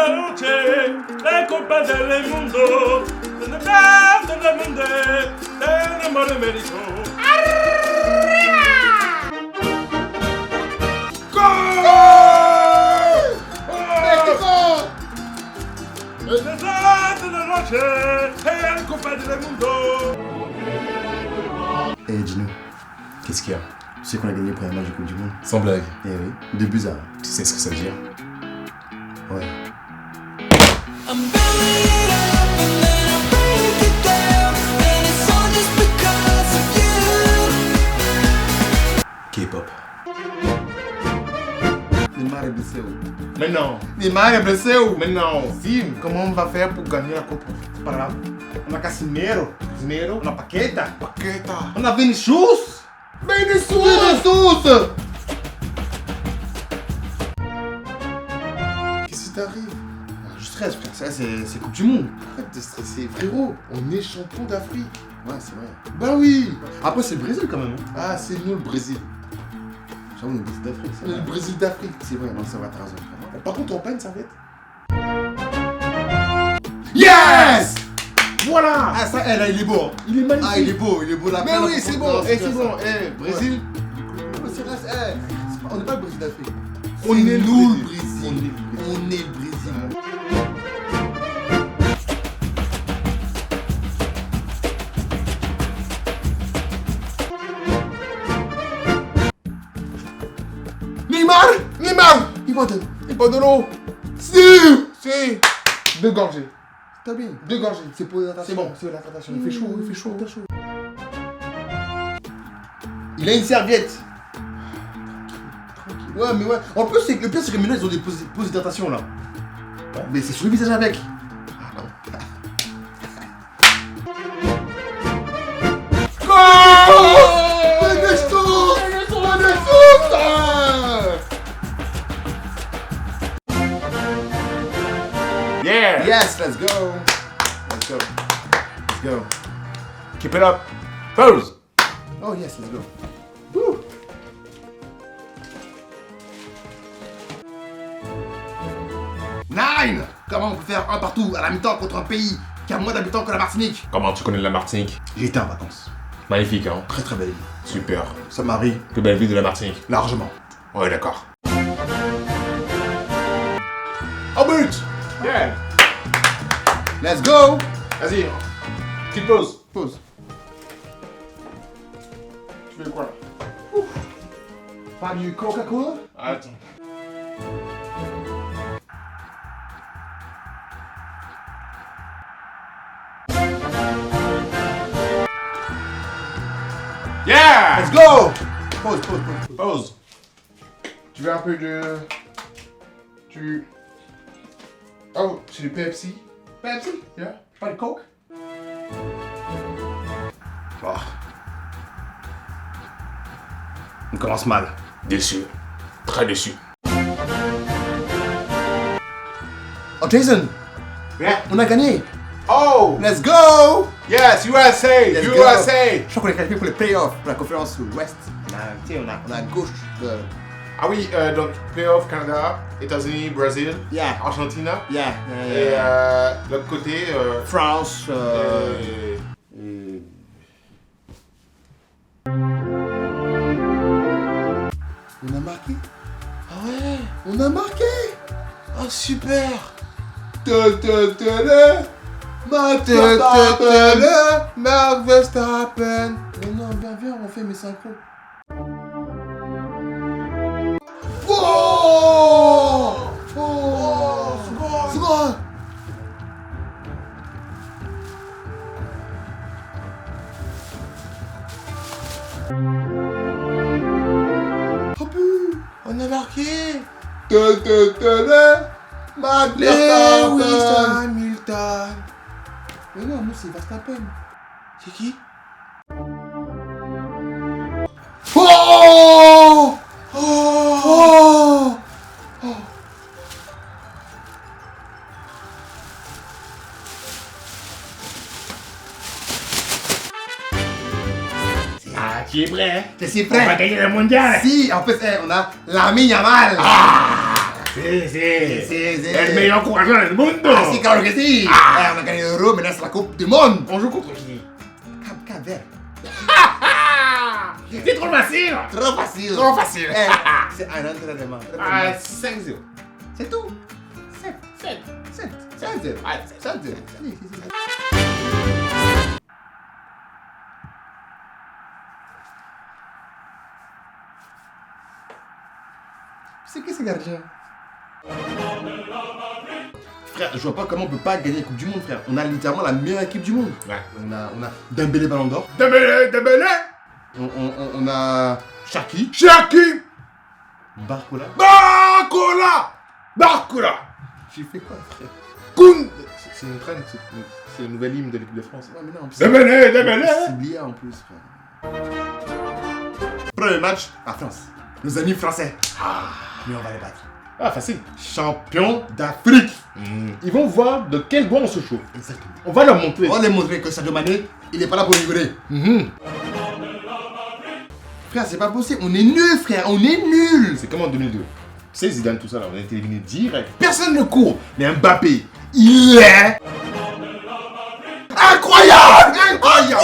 la noche, la copa del mundo, del mundo, del amor Américo. Arriba! ¡Gol! ¡México! De la noche, la copa del mundo. Eh, Gino, Qu'est-ce qu'il y a? tu sais qu'on a gagné le premier match de Coupe du Monde? Sans blague. Eh oui, 2 buts à 1. Tu sais ce que ça veut dire? Ouais. I'm building it up and then I break it down, and it's all just because of you. K-pop. Neymar est blessé où? Mais non! Neymar est blessé où? Mais non! Si, comment on va faire pour gagner la Coupe? C'est pas grave. On a Casimiro, on a Paqueta, on a Vinicius! Vinicius! Qu'est-ce qui t'arrive? Je stresse, frère, ça c'est Coupe du Monde. Arrête de stresser, frérot. On est champion d'Afrique. Ouais, c'est vrai. Bah oui. Après, c'est le Brésil quand même. Hein. Ah, c'est nous le Brésil. J'avoue, le Brésil d'Afrique, c'est On est vrai. le Brésil d'Afrique. C'est vrai, non, ça va, t'as raison. Par contre, on peine, ça va être. Yes! Voilà. Ah, ça, là, il est beau. Il est magnifique. Ah, il est beau, la Mais perle oui, de c'est France. bon. Eh, c'est bon. Eh, Brésil. On n'est pas le Brésil d'Afrique. On est nous le le Brésil. On est le Brésil. Neymar. Il boit de l'eau. Si. 2 gorgées. T'as bien. 2 gorgées. C'est pour l'hydratation. C'est bon, c'est l'hydratation. Il fait chaud, il fait chaud. Il a une serviette. Ouais, mais ouais. En plus, le pire, c'est que maintenant, ils ont des pauses d'hydratation là. Ouais. Mais c'est sur le visage avec. Ah non. Yeah! Yes, let's go. Let's go. Let's go. Keep it up! Pose! Oh yes, let's go. Woo. Nine! Comment on peut faire un partout à la mi-temps contre un pays qui a moins d'habitants que la Martinique? Comment tu connais la Martinique? J'ai été en vacances. Magnifique, hein? Très très belle ville. Super. Ça m'arrive Plus belle ville de la Martinique. largement. Ouais, d'accord. En but! Yeah! Let's go! Vas-y, petite pause. Pause. Tu fais quoi là? Pas du Coca-Cola? Attends. Yeah! Let's go! Pause. Pause. Tu veux un peu de. Oh, c'est du Pepsi? Pepsi? Yeah. Pas de Coke? Oh. On commence mal. Déçu. Très déçu. Oh Jason! Yeah. On a gagné! Oh! Let's go! Yes, USA! Let's USA! Je crois qu'on est qualifié pour les playoffs, pour la conférence Ouest. On a gauche. Ah oui, donc playoff Canada, États-Unis, Brésil, Yeah. Argentine. Yeah. Et l'autre côté, France. On a marqué? Ah ouais, on a marqué! Oh super! Max Verstappen! Mais non, viens, on fait mes synchros. Oh! Oh! C'est bon! Oh but! On a marqué! Max Lewis Hamilton! Mais non, nous c'est Verstappen. C'est qui? Oh! Oh! Oh! Ah, tu es prêt? Je suis On va prêt. gagner le mondial. Si, en plus, on a Lamine Yamal. Si, si. Si. El meilleur courageur del mundo. Ah, si, claro que si. On a gagné l'Euro, maintenant c'est la Coupe du Monde. On joue contre qui? Cap Vert. C'est trop facile. Trop facile. Trop facile. Eh, c'est un entraînement. Ah, 5-0. C'est tout. 7. 7. 7. 7. Ah, 7. C'est qui ce gardien? Frère, je vois pas comment on peut pas gagner la Coupe du Monde, frère. On a littéralement la meilleure équipe du monde. Ouais. On a Dembélé Ballon d'Or. Dembélé. On a Shaki. Shaki. Barcola. Barcola. J'ai fait quoi, frère? Koun. C'est une traîne, c'est le nouvel hymne de l'équipe de France. Ouais, mais non, en plus, Dembélé. c'est oublié en plus, frère. Premier match, la France. Nos amis français. Mais on va les battre. Ah, facile. Champion d'Afrique. Ils vont voir de quel bois on se chauffe. Exactement. On va leur montrer. On va les montrer que Sadio Mané, il est pas là pour rigoler. Frère, c'est pas possible. On est nul, frère. On est nul. C'est comme en 2002. Tu sais, Zidane, tout ça, là, on a été éliminé direct. Personne ne court. Mais Mbappé, il est incroyable. Incroyable.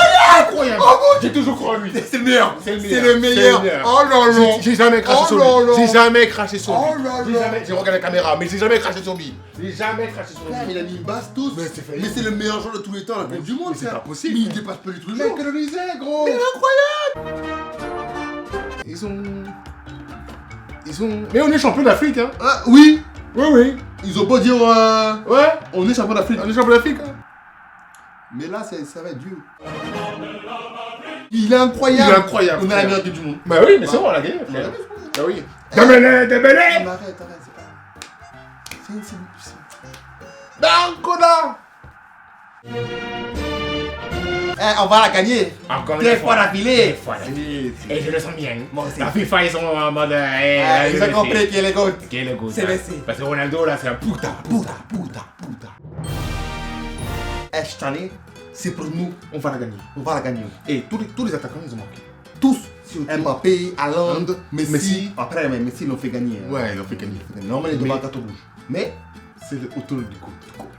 Oh mon J'ai toujours cru en lui. C'est le meilleur. C'est le C'est le meilleur. meilleur. Oh là là. J'ai jamais craché Oh sur là lui. là. J'ai jamais craché sur lui. Oh là là. J'ai regardé la caméra, mais j'ai jamais craché sur lui. J'ai jamais craché sur Frère, lui. il a mis une base tous. Mais c'est failli. Mais c'est le meilleur joueur de tous les temps, la Coupe du Monde, mais c'est frère. pas possible. Mais il dépasse pas les trucs. Mec, colonisé, gros. Mais incroyable. Ils sont. Mais on est champion d'Afrique, hein. Ah, oui. Oui. Ils ont pas dire Ouais. on est champion d'Afrique. On est champion d'Afrique, hein. Mais là, ça va être dur. Il est incroyable. Il est incroyable, On a la frère. meilleure équipe du monde. Bah oui, mais c'est bon, on l'a gagné, On l'a frère. gagné, frère. Bah oui. Dembélé. Mais arrête, c'est pas. C'est. Barcola. On va la gagner. Encore Des fois d'affilée. fois d'affilée. Et je le sens bien. Moi aussi. La FIFA, ils sont en mode. Ils ont compris qu'il est goat. Qui est le goût. C'est Messi. Parce que Ronaldo, là, c'est un puta. Puta. Cette année, c'est pour nous. On va la gagner. On va la gagner. Et tous les attaquants, ils ont marqué. Tous. Mbappé, Haaland, Messi. Messi. Après, mais Messi l'ont fait gagner. hein. Ouais, ils ont fait gagner. Normalement, il doit avoir carton rouge. Mais, C'est le autour du coup.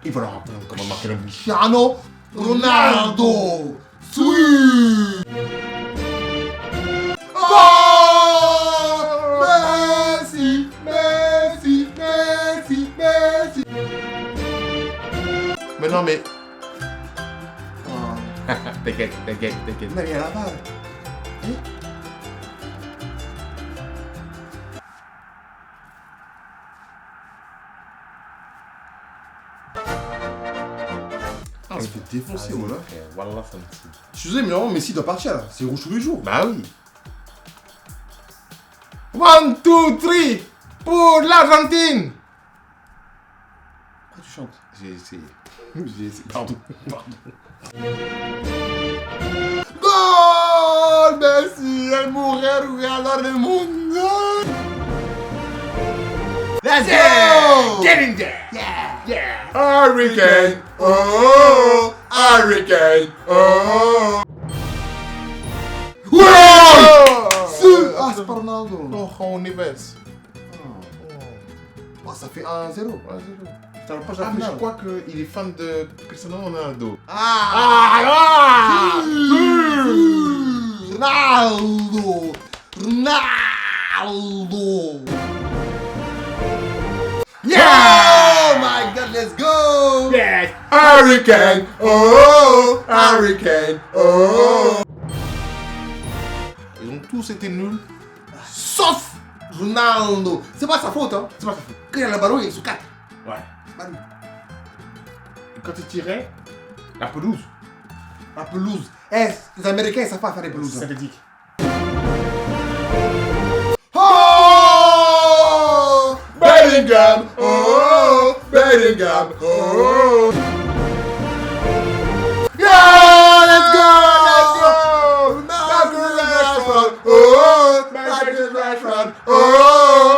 Il va leur apprendre comment marquer le but. Cristiano Ronaldo. Sweet. Oh! Messi. Mais non, mais. Oh. T'inquiète. On n'a rien à voir. Ah, on se fait défoncer, voilà. Wallah, ça me fout. Je suis désolé, mais normalement, Messi doit partir là. C'est rouge tous les jours. Bah oui. 1, 2, 3 pour l'Argentine. Pourquoi tu chantes? J'ai essayé. Pardon. Gol Messi, el mujer jugador del mundo. Let's go! Get in there. Yeah! Hurricane. Oh! Hurricane! Oh! Wow! Ah, c'est pas Ronaldo. Oh, on y baisse. Oh, ça fait 1-0. T'as la prochaine Ah, mais je finale. crois qu'il est fan de Cristiano Ronaldo. Ah! Ronaldo! Yeah! Oh my god, let's go! Yes! Hurricane! Oh! Hurricane! Oh! Ils ont tous été nuls. Sauf Ronaldo! C'est pas sa faute, hein? C'est pas sa faute. Quand il a le ballon, il est sous 4. Ouais. C'est pas lui. Et quand il tirait, la pelouse. La pelouse. Eh, les Américains, ils savent pas faire des pelouses. Ça hein. veut dire. Oh! Bellingham! Oh! Bellingham! Oh!